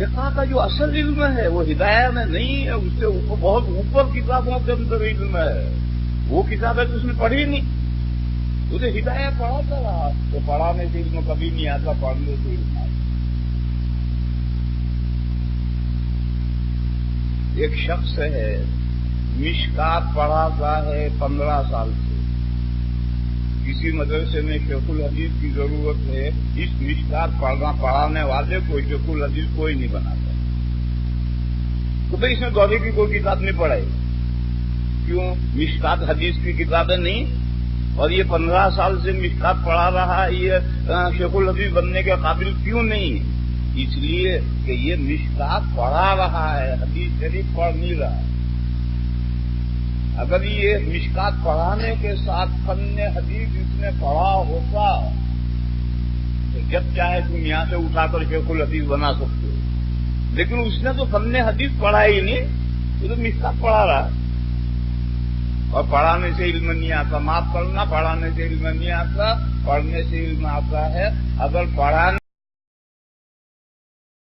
فقہ کا جو اصل علم ہے وہ ہدایہ میں نہیں ہے، اس سے بہت اوپر کتابوں کے اندر علم ہے. وہ کتابیں تو اس نے پڑھی نہیں، اسے ہدایہ پڑھاتا رہا. تو پڑھانے سے علم کبھی نہیں آتا، پڑھنے سے علم آتا. ایک شخص ہے مشکات پڑھاتا ہے 15 سال سے. کسی مدرسے میں شیخ الحدیث کی ضرورت ہے، اس مشکات پڑھانے والے کو شیخ الحدیث کوئی نہیں بناتا. تو بھائی اس نے گوری کی کوئی کتاب نہیں پڑھائی. کیوں؟ مشکات حدیث کی کتابیں نہیں، اور یہ 15 سال سے مشکات پڑھا رہا ہے، یہ شیخ الحدیث بننے کے قابل کیوں نہیں؟ اس لیے کہ یہ مشکات پڑھا رہا ہے، حدیث شریف پڑھ نہیں رہا. اگر یہ مشکات پڑھانے کے ساتھ فن حدیث اس نے پڑھا ہوتا تو جب چاہے تم یہاں سے اٹھا کر شیخ الحدیث بنا سکتے ہو. لیکن اس نے تو فن حدیث پڑھا ہی نہیں، وہ تو مشکات پڑھا رہا. اور پڑھانے سے علم نہیں آتا. معاف کرنا، پڑھانے سے علم نہیں آتا، پڑھنے سے علم آتا ہے. اگر پڑھانے